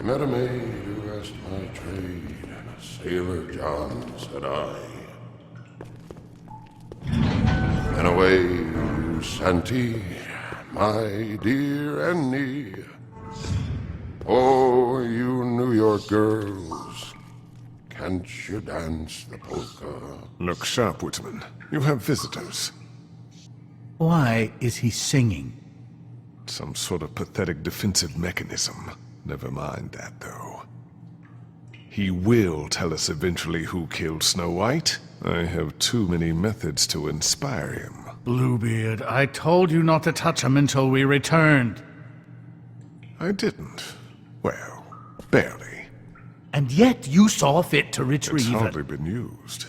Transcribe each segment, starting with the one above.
I met a maid who asked my trade, and a sailor John said I. And away you Santi, my dear Annie. Oh, you New York girls, can't you dance the polka? Look sharp, Whitman. You have visitors. Why is he singing? Some sort of pathetic defensive mechanism. Never mind that, though. He will tell us eventually who killed Snow White. I have too many methods to inspire him. Bluebeard, I told you not to touch him until we returned. I didn't. Well, barely. And yet you saw fit to retrieve It's it. hardly been used.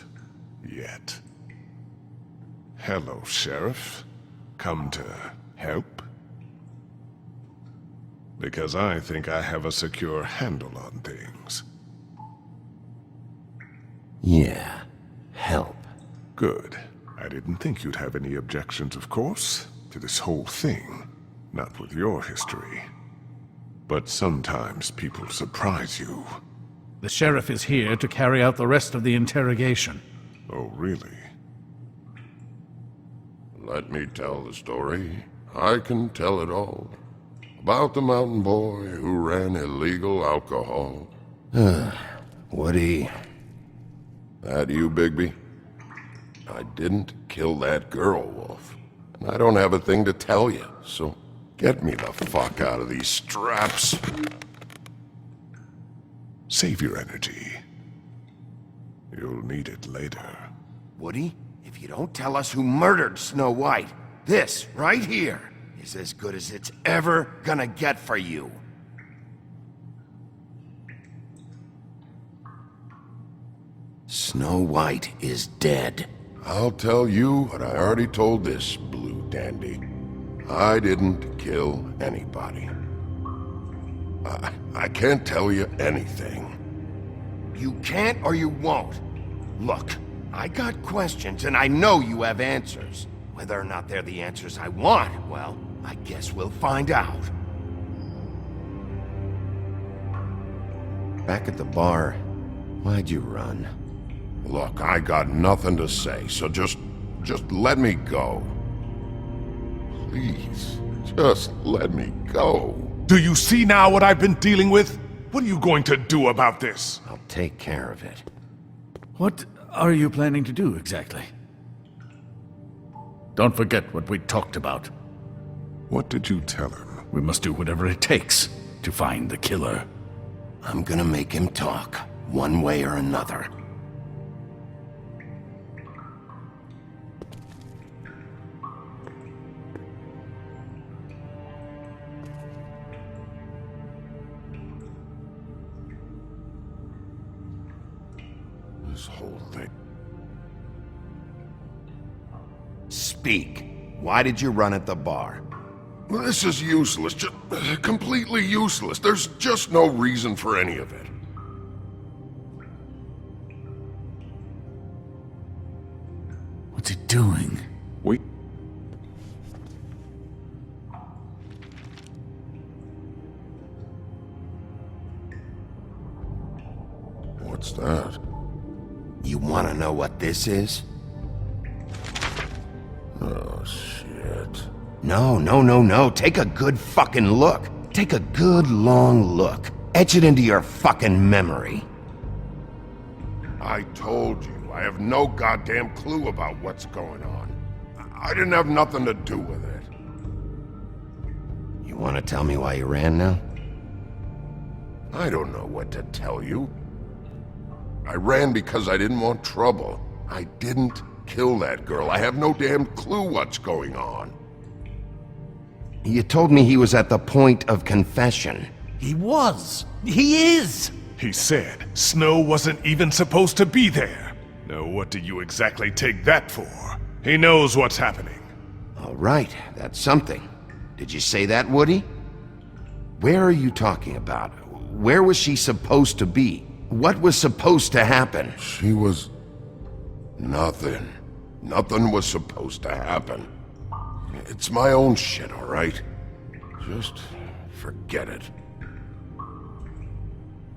Yet. Hello, Sheriff. Come to help? Because I think I have a secure handle on things. Yeah, help. Good. I didn't think you'd have any objections, of course, to this whole thing. Not with your history. But sometimes people surprise you. The sheriff is here to carry out the rest of the interrogation. Oh, really? Let me tell the story. I can tell it all. About the mountain boy who ran illegal alcohol. Woody. That you, Bigby? I didn't kill that girl, Wolf. And I don't have a thing to tell you, so get me the fuck out of these straps. Save your energy. You'll need it later. Woody, if you don't tell us who murdered Snow White, this, right here, is as good as it's ever gonna get for you. Snow White is dead. I'll tell you what I already told this blue dandy. I didn't kill anybody. I can't tell you anything. You can't or you won't. Look, I got questions and I know you have answers. Whether or not they're the answers I want, well, I guess we'll find out. Back at the bar, why'd you run? Look, I got nothing to say, so just let me go. Please, just let me go. Do you see now what I've been dealing with? What are you going to do about this? I'll take care of it. What are you planning to do exactly? Don't forget what we talked about. What did you tell him? We must do whatever it takes to find the killer. I'm gonna make him talk, one way or another. This whole thing. Speak. Why did you run at the bar? This is useless, just completely useless. There's just no reason for any of it. What's he doing? We... What's that? You wanna know what this is? Oh, shit. No. Take a good fucking look. Take a good long look. Etch it into your fucking memory. I told you, I have no goddamn clue about what's going on. I didn't have nothing to do with it. You wanna tell me why you ran now? I don't know what to tell you. I ran because I didn't want trouble. I didn't kill that girl. I have no damn clue what's going on. You told me he was at the point of confession. He was. He is. He said Snow wasn't even supposed to be there. Now what do you exactly take that for? He knows what's happening. All right, that's something. Did you say that, Woody? Where are you talking about? Where was she supposed to be? What was supposed to happen? She was... nothing. Nothing was supposed to happen. It's my own shit, all right? Just forget it.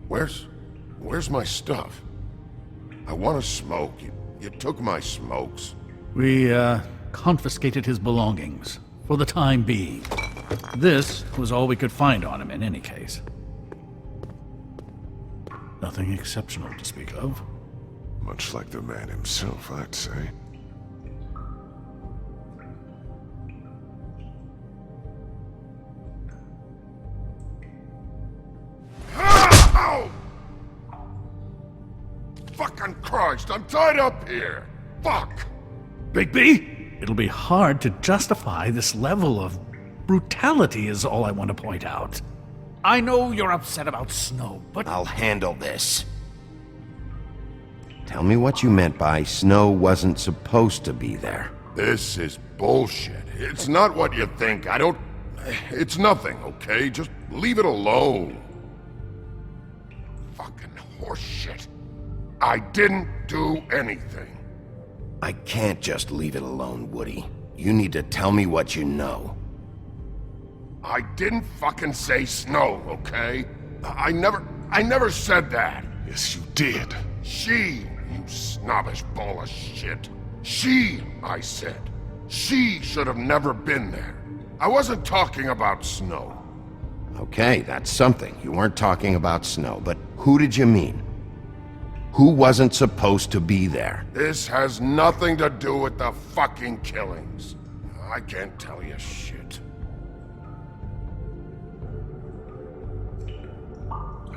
Where's my stuff? I want to smoke. You took my smokes. We, confiscated his belongings, for the time being. This was all we could find on him in any case. Nothing exceptional to speak of. Much like the man himself, I'd say. Ow! Fucking Christ, I'm tied up here! Fuck! Bigby, it'll be hard to justify this level of brutality is all I want to point out. I know you're upset about Snow, but I'll handle this. Tell me what you meant by Snow wasn't supposed to be there. This is bullshit. It's not what you think. It's nothing, okay? Just leave it alone. Fucking horseshit. I didn't do anything. I can't just leave it alone, Woody. You need to tell me what you know. I didn't fucking say Snow, okay? I never said that. Yes, you did. She, you snobbish ball of shit. She, I said. She should have never been there. I wasn't talking about Snow. Okay, that's something. You weren't talking about Snow, but who did you mean? Who wasn't supposed to be there? This has nothing to do with the fucking killings. I can't tell you shit.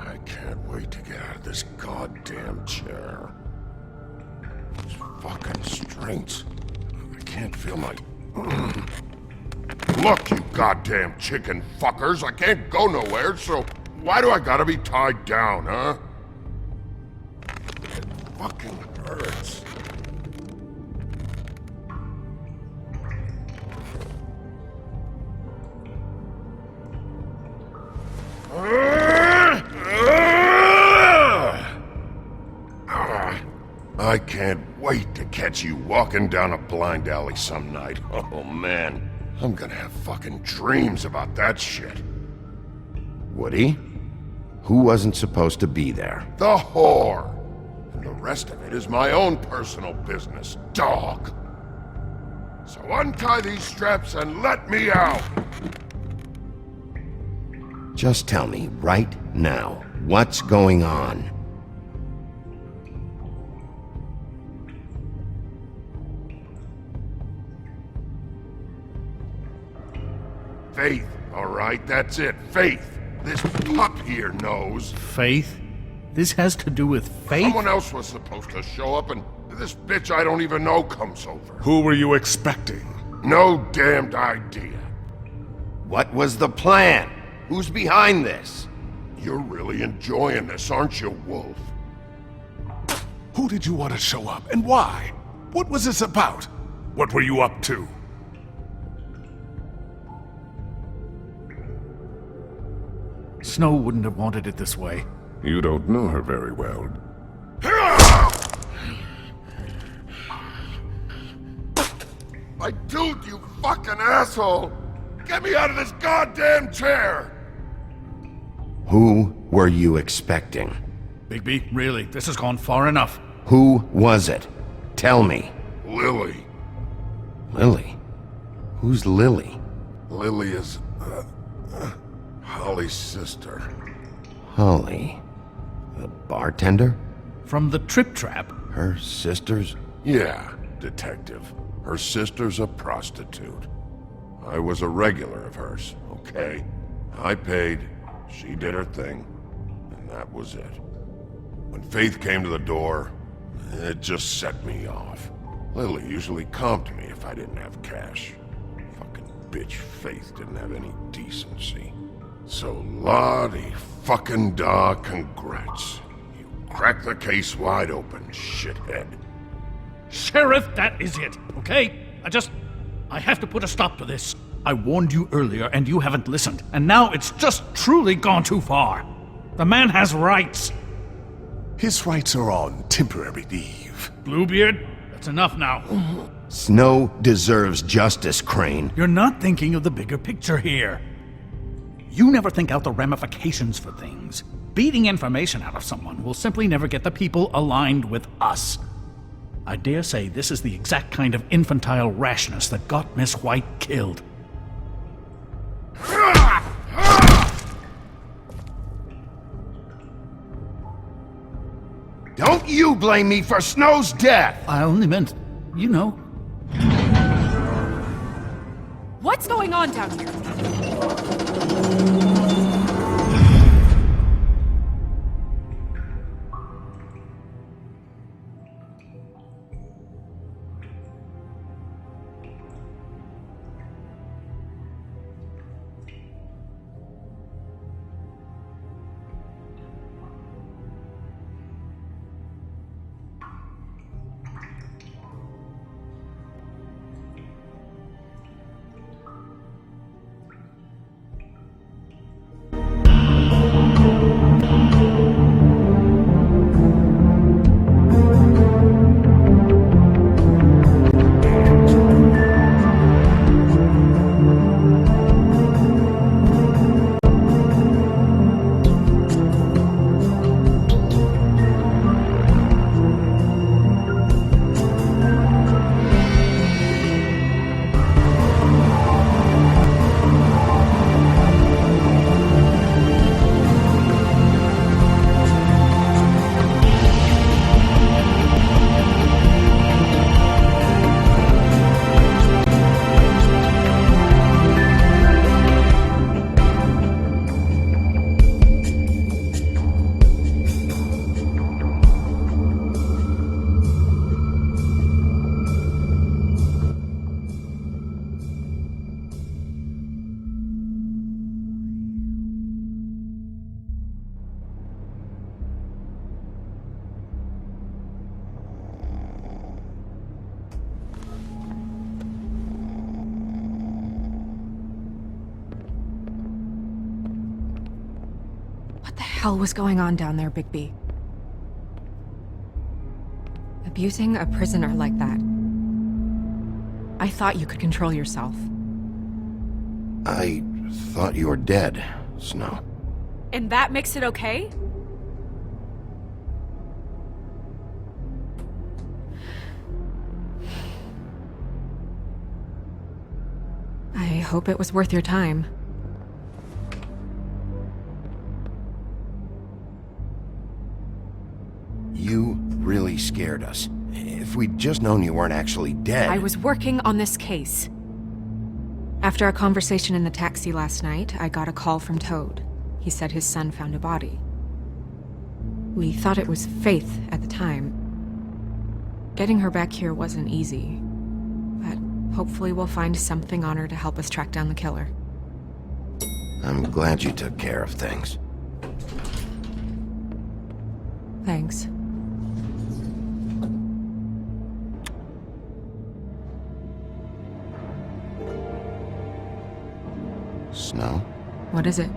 I can't wait to get out of this goddamn chair. These fucking strengths. I can't feel my... Look, you goddamn chicken fuckers, I can't go nowhere, so why do I gotta be tied down, huh? It fucking hurts. I can't wait to catch you walking down a blind alley some night. Oh man, I'm gonna have fucking dreams about that shit. Woody? Who wasn't supposed to be there? The whore! And the rest of it is my own personal business, dog. So untie these straps and let me out! Just tell me, right now, what's going on? Faith, all right? That's it, Faith. This pup here knows. Faith? This has to do with faith? Someone else was supposed to show up, and this bitch I don't even know comes over. Who were you expecting? No damned idea. What was the plan? Who's behind this? You're really enjoying this, aren't you, Wolf? Who did you want to show up, and why? What was this about? What were you up to? Snow wouldn't have wanted it this way. You don't know her very well. My dude, you fucking asshole! Get me out of this goddamn chair! Who were you expecting? Bigby, really, this has gone far enough. Who was it? Tell me. Lily. Lily? Who's Lily? Lily is... Holly's sister. Holly. The bartender? From the Trip Trap. Her sister's? Yeah, detective. Her sister's a prostitute. I was a regular of hers, okay? I paid, she did her thing, and that was it. When Faith came to the door, it just set me off. Lily usually comped me if I didn't have cash. Fucking bitch Faith didn't have any decency. So Lottie fucking da, congrats. You cracked the case wide open, shithead. Sheriff, that is it, okay? I have to put a stop to this. I warned you earlier and you haven't listened, and now it's just truly gone too far. The man has rights. His rights are on temporary leave. Bluebeard, that's enough now. Snow deserves justice, Crane. You're not thinking of the bigger picture here. You never think out the ramifications for things. Beating information out of someone will simply never get the people aligned with us. I dare say this is the exact kind of infantile rashness that got Miss White killed. Don't you blame me for Snow's death! I only meant, you know. What's going on down here? What the hell was going on down there, Bigby? Abusing a prisoner like that. I thought you could control yourself. I thought you were dead, Snow. And that makes it okay? I hope it was worth your time. You really scared us. If we'd just known you weren't actually dead... I was working on this case. After our conversation in the taxi last night, I got a call from Toad. He said his son found a body. We thought it was Faith at the time. Getting her back here wasn't easy, but hopefully we'll find something on her to help us track down the killer. I'm glad you took care of things. Thanks. Snow? What is it?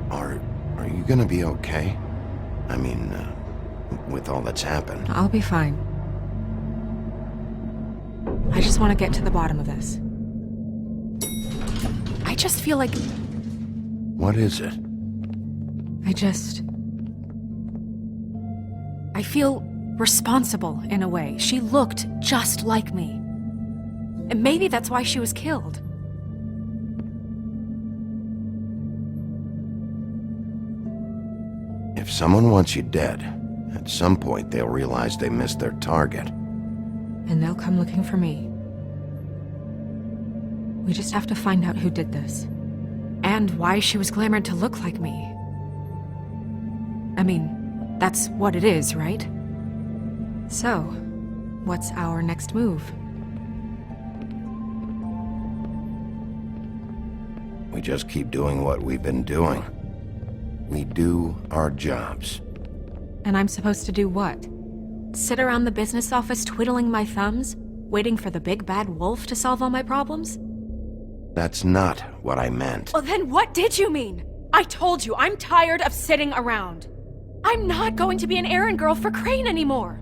Are you gonna be okay? I mean, with all that's happened. I'll be fine. I just want to get to the bottom of this. I just feel like... What is it? I feel responsible in a way. She looked just like me. And maybe that's why she was killed. If someone wants you dead, at some point they'll realize they missed their target. And they'll come looking for me. We just have to find out who did this. And why she was glamored to look like me. I mean, that's what it is, right? So, what's our next move? We just keep doing what we've been doing. We do our jobs. And I'm supposed to do what? Sit around the business office twiddling my thumbs, waiting for the big bad wolf to solve all my problems? That's not what I meant. Well, then what did you mean? I told you, I'm tired of sitting around. I'm not going to be an errand girl for Crane anymore.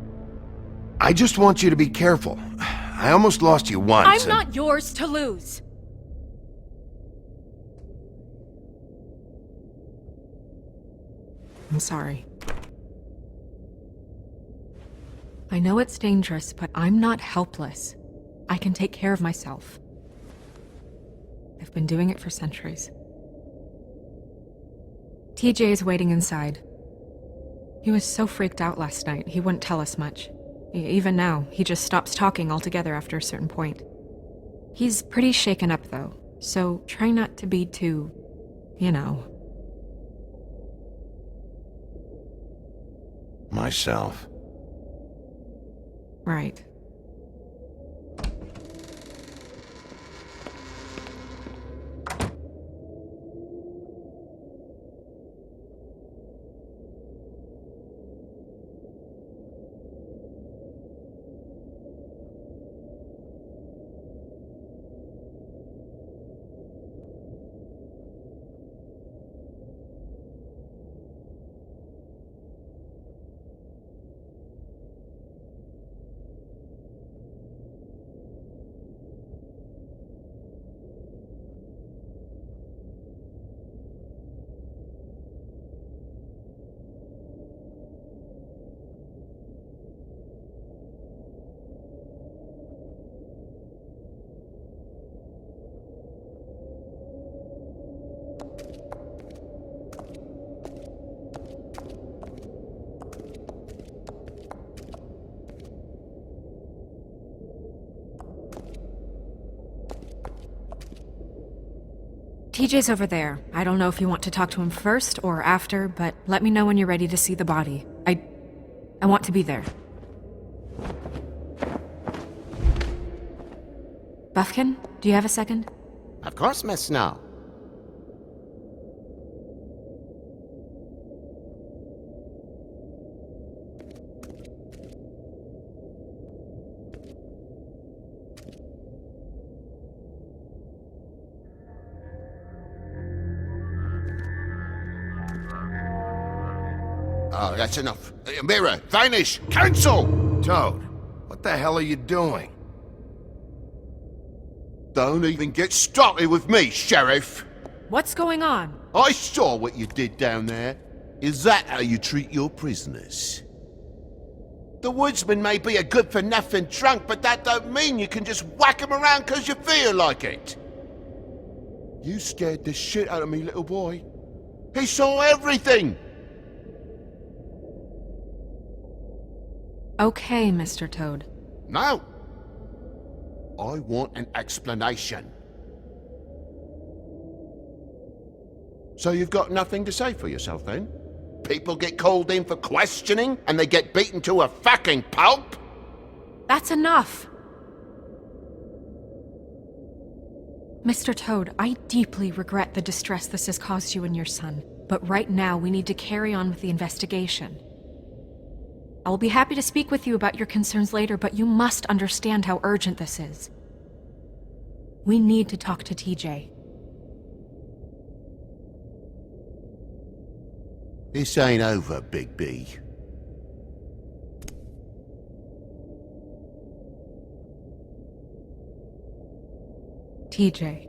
I just want you to be careful. I almost lost you once. I'm not yours to lose. I'm sorry. I know it's dangerous, but I'm not helpless. I can take care of myself. I've been doing it for centuries. TJ is waiting inside. He was so freaked out last night, he wouldn't tell us much. Even now, he just stops talking altogether after a certain point. He's pretty shaken up, though, so try not to be too, you know. Myself. Right. TJ's over there. I don't know if you want to talk to him first or after, but let me know when you're ready to see the body. I want to be there. Buffkin, do you have a second? Of course, Miss Snow. Oh, that's enough. Mirror, vanish, cancel! Toad, what the hell are you doing? Don't even get started with me, Sheriff. What's going on? I saw what you did down there. Is that how you treat your prisoners? The woodsman may be a good-for-nothing drunk, but that don't mean you can just whack him around because you feel like it. You scared the shit out of me, little boy. He saw everything. Okay, Mr. Toad. No. I want an explanation. So you've got nothing to say for yourself, then? People get called in for questioning, and they get beaten to a fucking pulp? That's enough! Mr. Toad, I deeply regret the distress this has caused you and your son, but right now we need to carry on with the investigation. I will be happy to speak with you about your concerns later, but you must understand how urgent this is. We need to talk to TJ. This ain't over, Big B. TJ.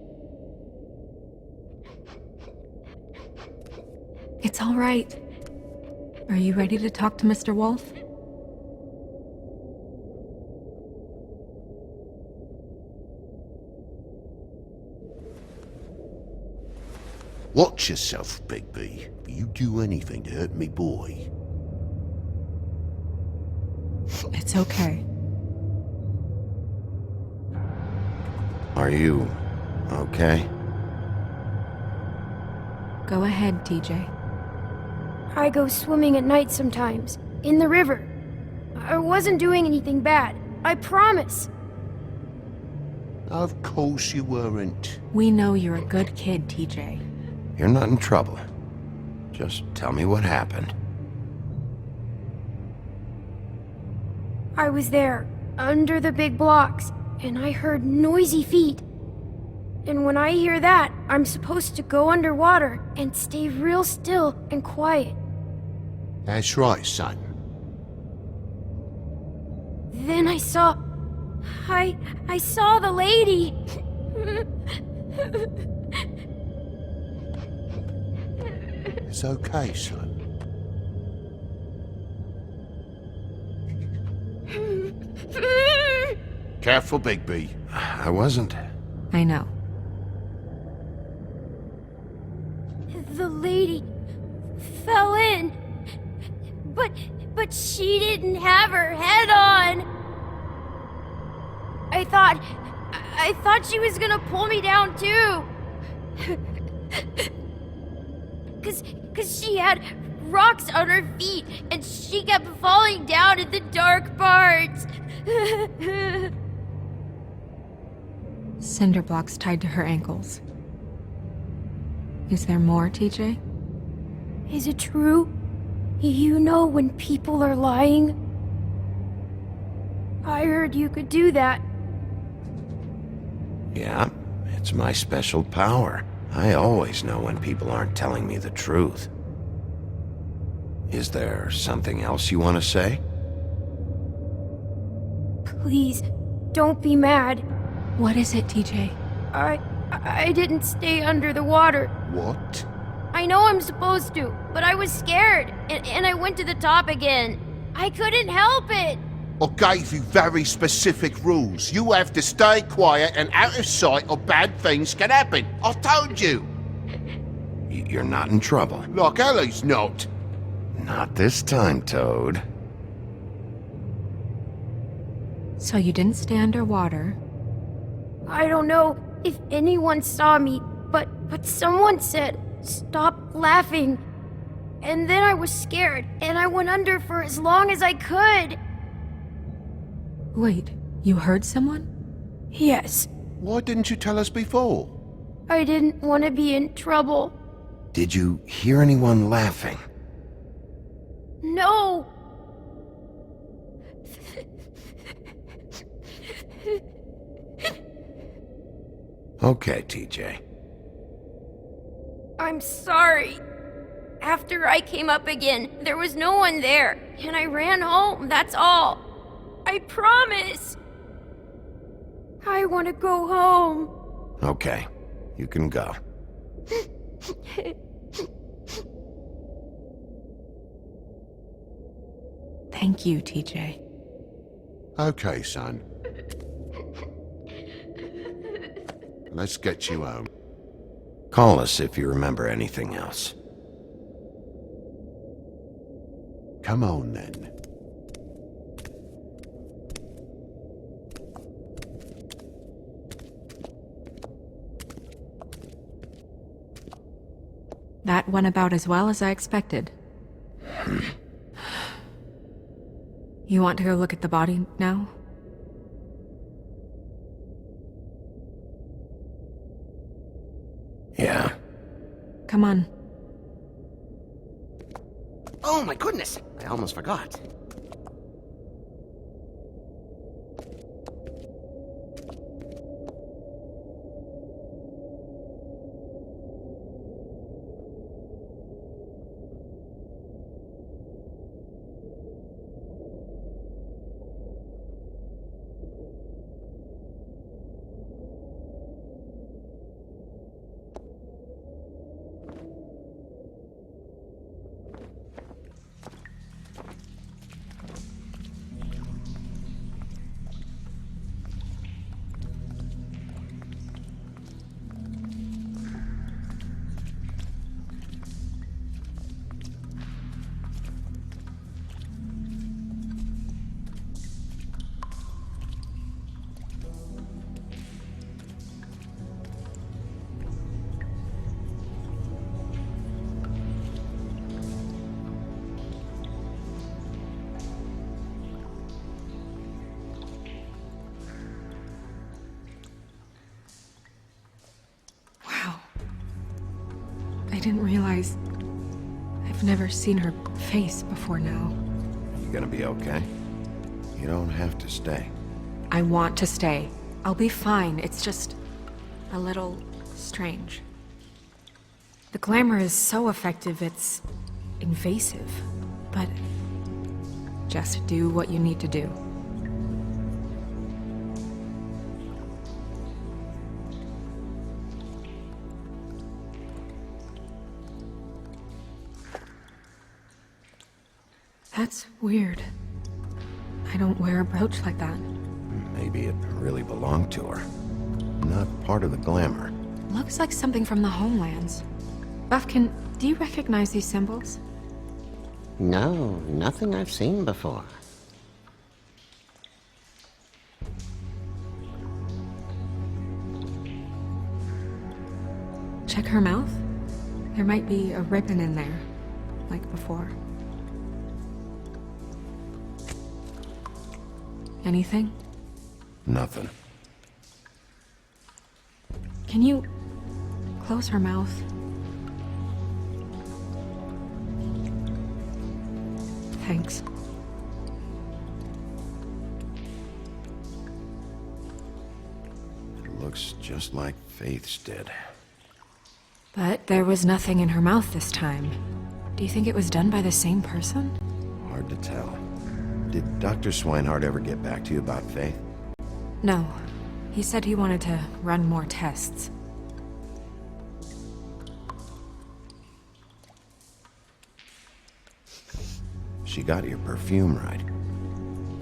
It's all right. Are you ready to talk to Mr. Wolf? Watch yourself, Big B. If you do anything to hurt me, boy. It's okay. Are you okay? Go ahead, TJ. I go swimming at night sometimes, in the river. I wasn't doing anything bad, I promise. Of course you weren't. We know you're a good kid, TJ. You're not in trouble. Just tell me what happened. I was there, under the big blocks, and I heard noisy feet. And when I hear that, I'm supposed to go underwater and stay real still and quiet. That's right, son. Then I saw the lady. It's okay, son. Careful, Bigby. I wasn't. I know. The lady fell in. But she didn't have her head on. I thought she was gonna pull me down too. Cause she had rocks on her feet and she kept falling down in the dark parts. Cinder blocks tied to her ankles. Is there more, TJ? Is it true? You know when people are lying? I heard you could do that. Yeah, it's my special power. I always know when people aren't telling me the truth. Is there something else you want to say? Please, don't be mad. What is it, TJ? I didn't stay under the water. What? I know I'm supposed to, but I was scared, and I went to the top again. I couldn't help it. I gave you very specific rules. You have to stay quiet and out of sight or bad things can happen. I told you. You're not in trouble. Like Ellie's not. Not this time, Toad. So you didn't stay underwater. I don't know if anyone saw me, but someone said, "Stop laughing." And then I was scared, and I went under for as long as I could. Wait, you heard someone? Yes, Why didn't you tell us before? I didn't want to be in trouble. Did you hear anyone laughing? No! Okay, TJ. I'm sorry. After I came up again, there was no one there, and I ran home, that's all. I promise. I want to go home. Okay, you can go. Thank you, TJ. Okay, son. Let's get you home. Call us if you remember anything else. Come on, then. That went about as well as I expected. You want to go look at the body now? Yeah. Come on. Oh my goodness, I almost forgot. Wow. I didn't realize... I've never seen her face before now. You gonna be okay? You don't have to stay. I want to stay. I'll be fine. It's just... a little... strange. The glamour is so effective, it's... invasive. But... just do what you need to do. That's weird. I don't wear a brooch like that. Maybe it really belonged to her. Not part of the glamour. Looks like something from the homelands. Buffkin, do you recognize these symbols? No, nothing I've seen before. Check her mouth. There might be a ribbon in there, like before. Anything? Nothing. Can you close her mouth? Thanks. It looks just like Faith's did. But there was nothing in her mouth this time. Do you think it was done by the same person? Hard to tell. Did Dr. Swinehart ever get back to you about Faith? No. He said he wanted to run more tests. She got your perfume right.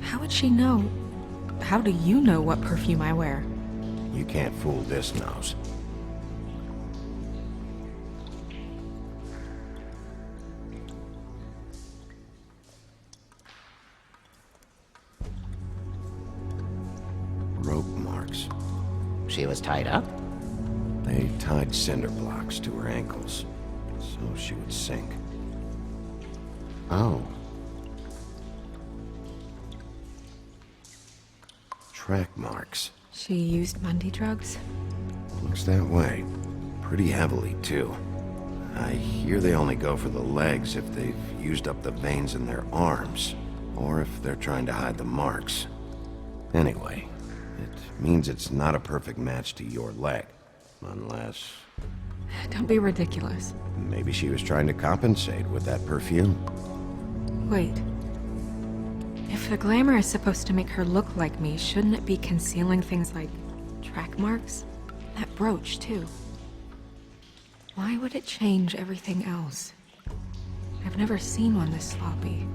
How would she know? How do you know what perfume I wear? You can't fool this nose. Rope marks. She was tied up? They tied cinder blocks to her ankles, so she would sink. Oh. Track marks. She used Mundy drugs? Looks that way. Pretty heavily, too. I hear they only go for the legs if they've used up the veins in their arms, or if they're trying to hide the marks. Anyway, it means it's not a perfect match to your leg. Unless... Don't be ridiculous. maybe she was trying to compensate with that perfume. Wait. If the glamour is supposed to make her look like me, shouldn't it be concealing things like track marks? That brooch, too. Why would it change everything else? I've never seen one this sloppy.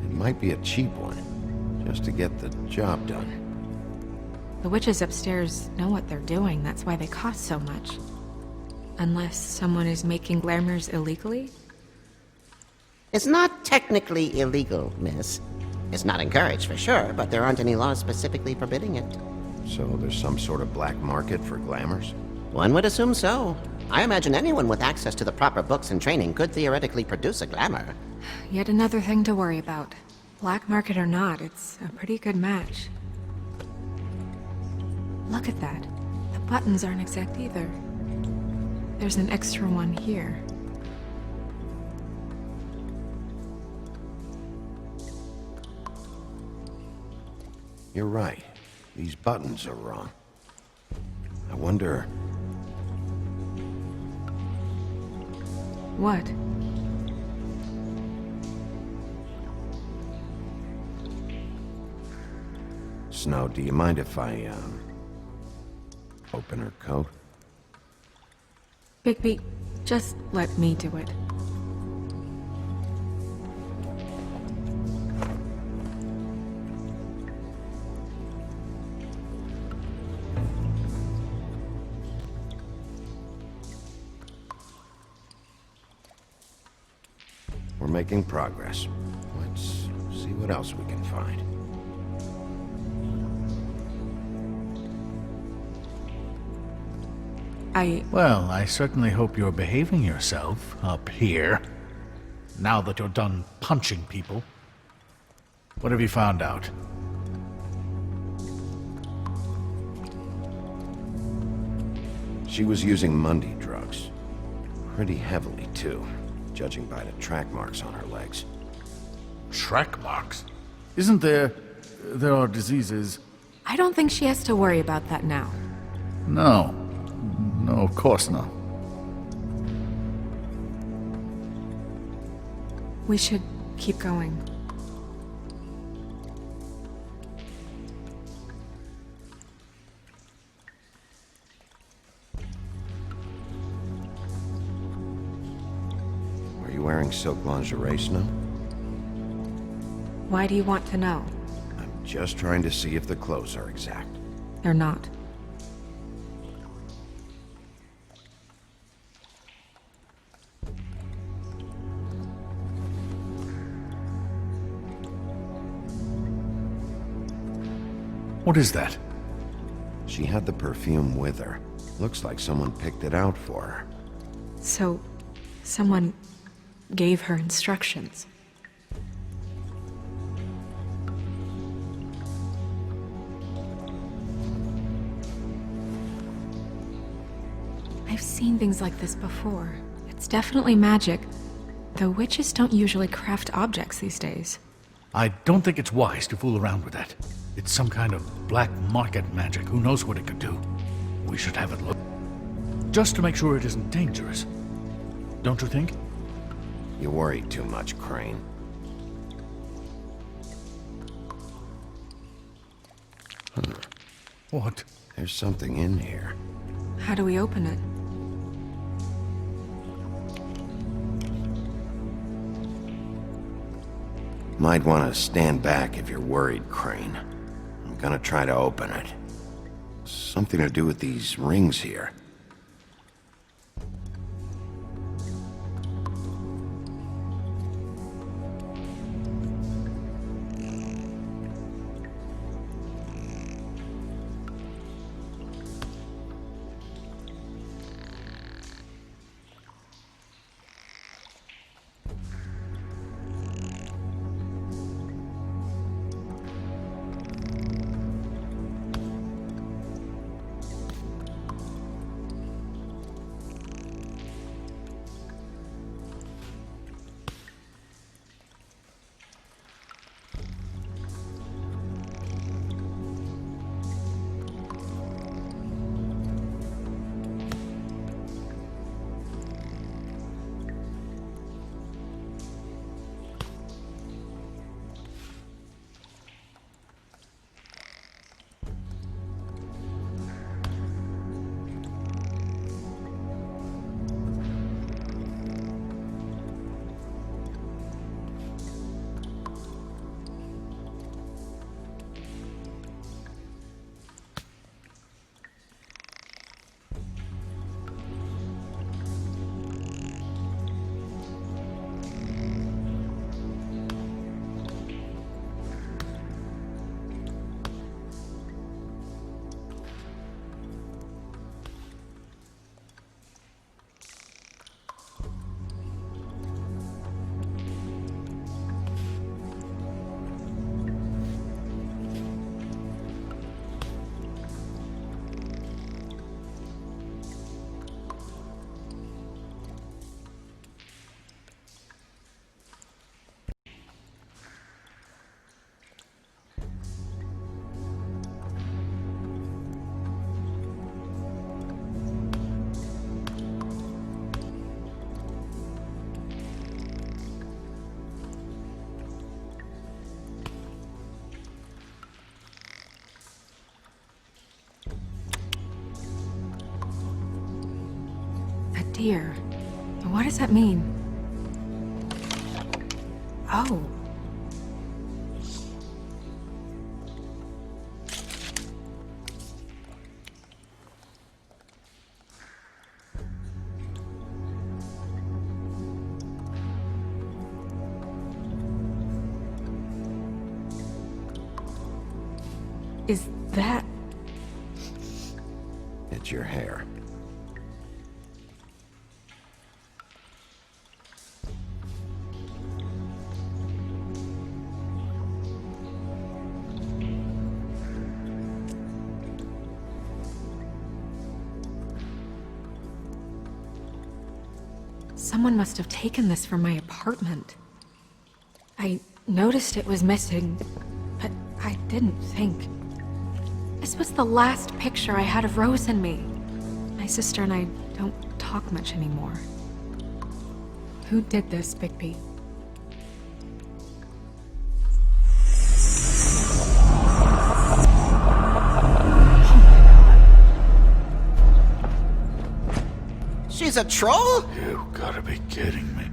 It might be a cheap one, just to get the job done. The witches upstairs know what they're doing, that's why they cost so much. Unless someone is making glamours illegally? It's not technically illegal, miss. It's not encouraged for sure, but there aren't any laws specifically forbidding it. So there's some sort of black market for glamours? One would assume so. I imagine anyone with access to the proper books and training could theoretically produce a glamour. Yet another thing to worry about. Black market or not, it's a pretty good match. Look at that. The buttons aren't exact either. There's an extra one here. You're right. These buttons are wrong. I wonder... What? Snow, do you mind if I, open her coat? Bigby, just let me do it. We're making progress. Let's see what else we can find. Well, I certainly hope you're behaving yourself up here. Now that you're done punching people. What have you found out? She was using Mundy drugs. Pretty heavily, too, judging by the track marks on her legs. Track marks? Isn't there... there are diseases... I don't think she has to worry about that now. No. No, of course not. We should keep going. Are you wearing silk lingerie, Snow? Why do you want to know? I'm Just trying to see if the clothes are exact. They're not. What is that? She had the perfume with her. Looks like someone picked it out for her. So, someone gave her instructions. I've seen things like this before. It's definitely magic, though witches don't usually craft objects these days. I don't think it's wise to fool around with that. It's some kind of black market magic. Who knows what it could do? We should have it looked. Just to make sure it isn't dangerous. Don't you think? You worry too much, Crane. What? There's something in here. How do we open it? Might want to stand back if you're worried, Crane. I'm gonna try to open it. Something to do with these rings here. Deer. What does that mean? Oh. Is that... It's your hair. Someone must have taken this from my apartment. I noticed it was missing, but I didn't think. This was the last picture I had of Rose and me. My sister and I don't talk much anymore. Who did this, Bigby? She's a troll? You gotta be kidding me.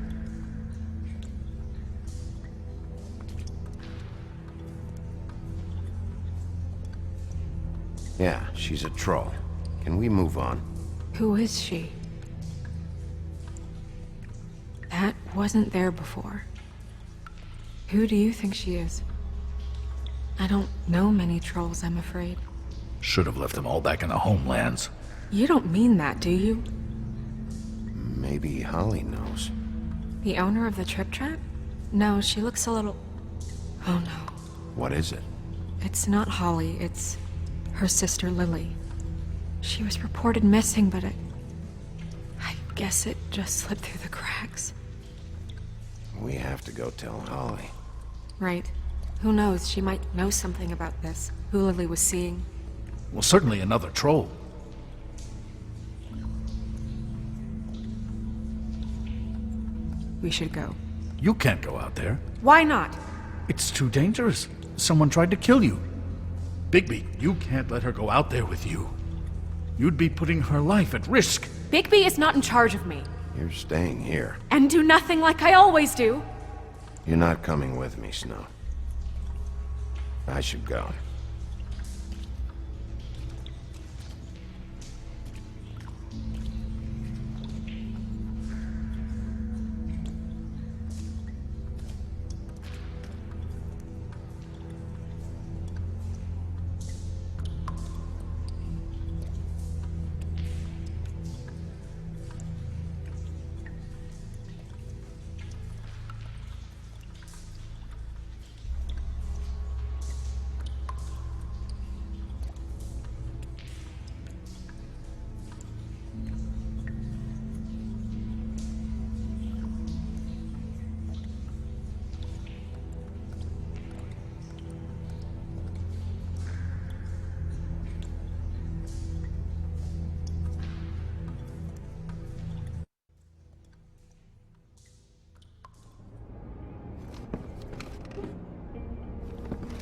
Yeah, she's a troll. Can we move on? Who is she? That wasn't there before. Who do you think she is? I don't know many trolls, I'm afraid. Should have left them all back in the homelands. You don't mean that, do you? Maybe Holly knows. The owner of the Trip Trap? No, she looks a little... Oh no. What is it? It's not Holly, it's her sister Lily. She was reported missing, but I guess it just slipped through the cracks. We have to go tell Holly. Right. Who knows, she might know something about this. Who Lily was seeing. Well, certainly another troll. We should go. You can't go out there. Why not? It's too dangerous. Someone tried to kill you. Bigby, you can't let her go out there with you. You'd be putting her life at risk. Bigby is not in charge of me. You're staying here. And do nothing like I always do. You're not coming with me, Snow. I should go.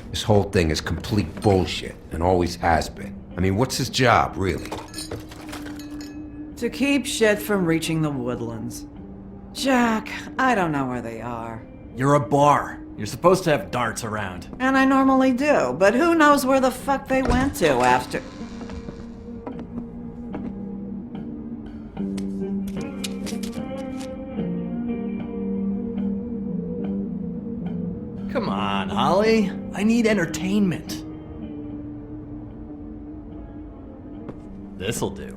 This whole thing is complete bullshit, and always has been. I mean, what's his job, really? To keep shit from reaching the woodlands. Jack, I don't know where they are. You're a bar. You're supposed to have darts around. And I normally do, but who knows where the fuck they went to after... Come on, Holly. I need entertainment. This'll do.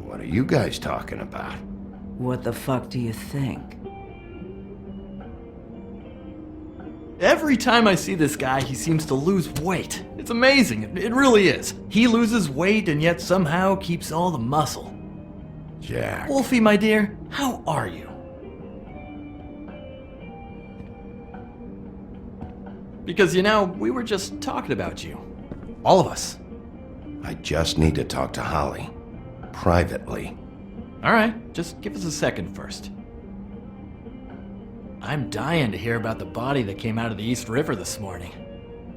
What are you guys talking about? What the fuck do you think? Every time I see this guy, he seems to lose weight. It's amazing. It really is. He loses weight and yet somehow keeps all the muscle. Jack. Wolfie, my dear, how are you? Because, you know, we were just talking about you. All of us. I just need to talk to Holly. Privately. All right, just give us a second first. I'm dying to hear about the body that came out of the East River this morning.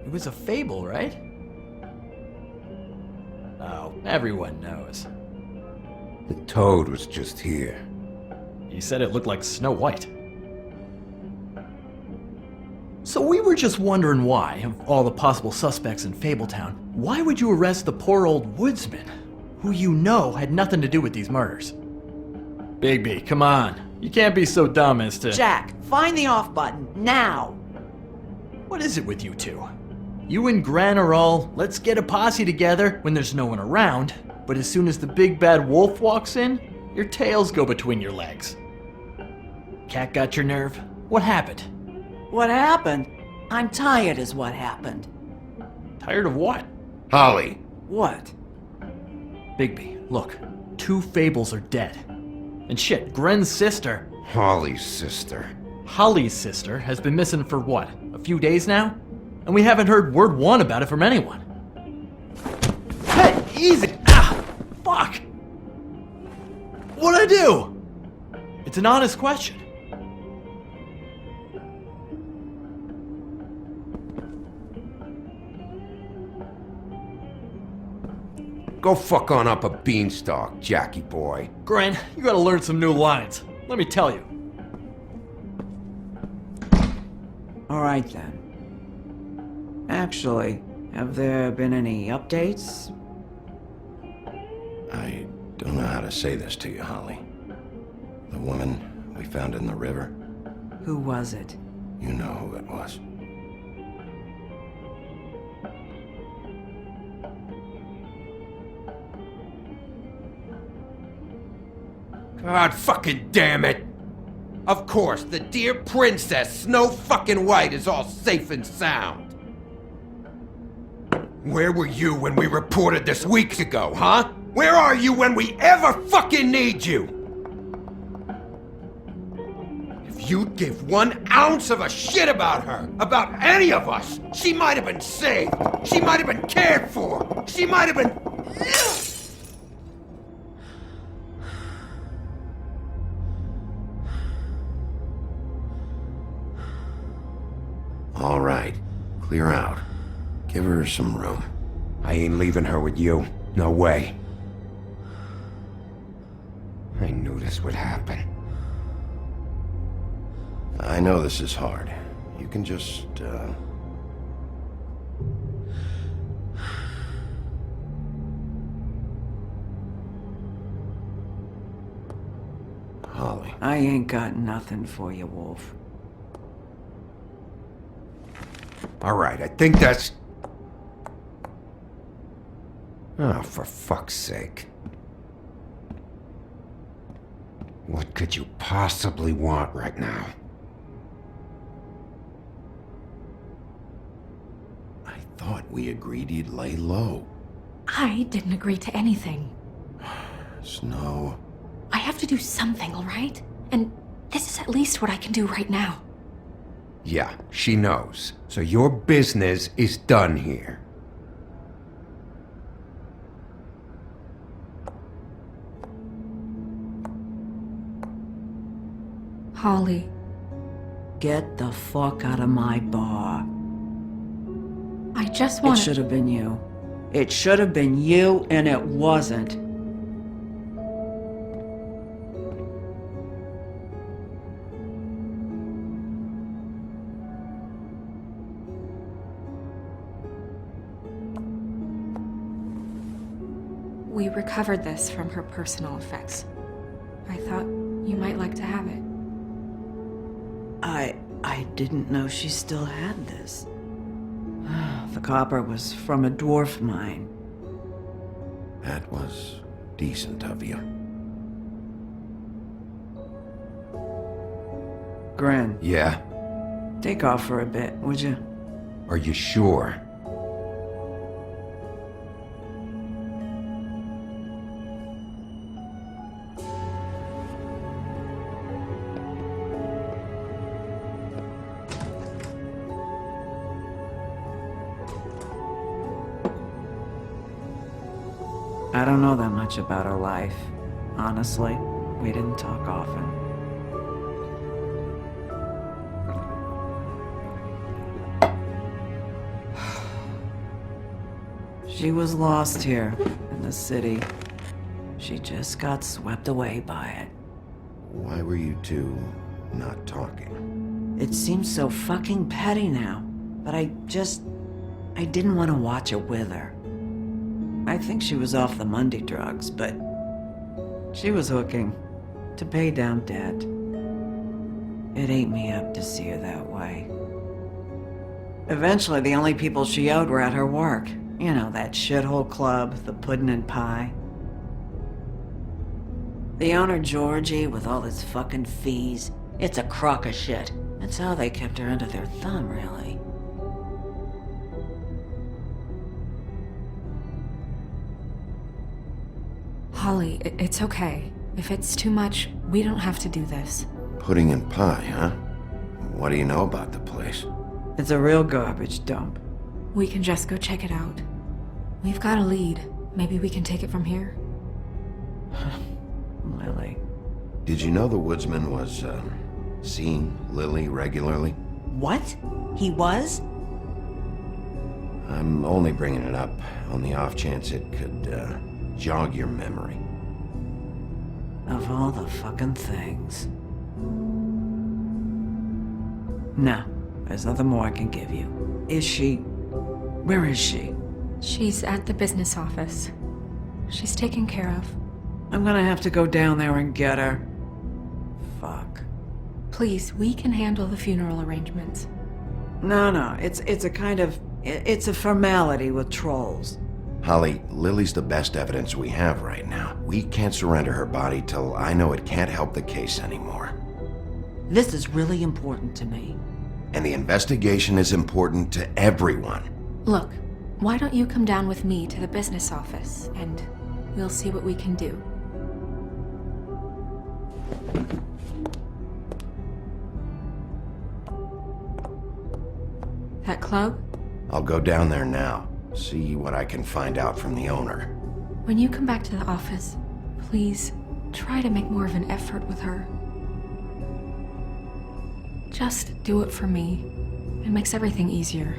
It was a fable, right? Oh, everyone knows. The toad was just here. You said it looked like Snow White. So we were just wondering why, of all the possible suspects in Fabletown, why would you arrest the poor old woodsman, who you know had nothing to do with these murders? Bigby, come on. You can't be so dumb as to... Jack, find the off button, now! What is it with you two? You and Gran are all, let's get a posse together when there's no one around, but as soon as the big bad wolf walks in, your tails go between your legs. Cat got your nerve? What happened? What happened? I'm tired is what happened. Tired of what? Holly! What? Bigby, look. 2 fables are dead. And shit, Gren's sister, Holly's sister. Holly's sister, has been missing for what, a few days now? And we haven't heard word one about it from anyone. Hey, easy! Ah! Fuck! What'd I do? It's an honest question. Go fuck on up a beanstalk, Jackie boy. Gran, you gotta learn some new lines. Let me tell you. All right then. Actually, have there been any updates? I don't know how to say this to you, Holly. The woman we found in the river, Who was it? you know who it was. God fucking damn it! Of course, the dear princess, Snow fucking White, is all safe and sound. Where were you when we reported this weeks ago, huh? Where are you when we ever fucking need you? If you'd give 1 ounce of a shit about her, about any of us, she might have been saved. She might have been cared for. She might have been... All right, clear out. Give her some room. I ain't leaving her with you. No way. I knew this would happen. I know this is hard. You can just, Holly. I ain't got nothing for you, Wolf. All right, I think that's... Oh, for fuck's sake. What could you possibly want right now? I thought we agreed you'd lay low. I didn't agree to anything. Snow. I have to do something, all right? And this is at least what I can do right now. Yeah, she knows. So your business is done here. Holly. Get the fuck out of my bar. I just It want should have been you. It should have been you, and it wasn't. We recovered this from her personal effects. I thought you might like to have it. I didn't know she still had this. The copper was from a dwarf mine. That was decent of you. Gren, Yeah? take off for a bit, would you? Are you sure? I don't know that much about her life. Honestly, we didn't talk often. She was lost here in the city. She just got swept away by it. Why were you two not talking? It seems so fucking petty now, but I didn't want to watch it with her. I think she was off the Monday drugs, but she was hooking to pay down debt. It ate me up to see her that way. Eventually, the only people she owed were at her work. You know, that shithole club, the Puddin' and Pie. The owner, Georgie, with all his fucking fees, it's a crock of shit. That's how they kept her under their thumb, really. Holly, it's okay. If it's too much, we don't have to do this. Pudding and pie, huh? What do you know about the place? It's a real garbage dump. We can just go check it out. We've got a lead. Maybe we can take it from here? Lily. Did you know the woodsman was, seeing Lily regularly? What? He was? I'm only bringing it up on the off chance it could, jog your memory. Of all the fucking things. No, there's nothing more I can give you. Is she... Where is she? She's at the business office. She's taken care of. I'm gonna have to go down there and get her. Fuck. Please, we can handle the funeral arrangements. No, it's a kind of... It's a formality with trolls. Holly, Lily's the best evidence we have right now. We can't surrender her body till I know it can't help the case anymore. This is really important to me. And the investigation is important to everyone. Look, why don't you come down with me to the business office, and we'll see what we can do. That club? I'll go down there now, see what I can find out from the owner. When you come back to the office, please try to make more of an effort with her. Just do it for me. It makes everything easier.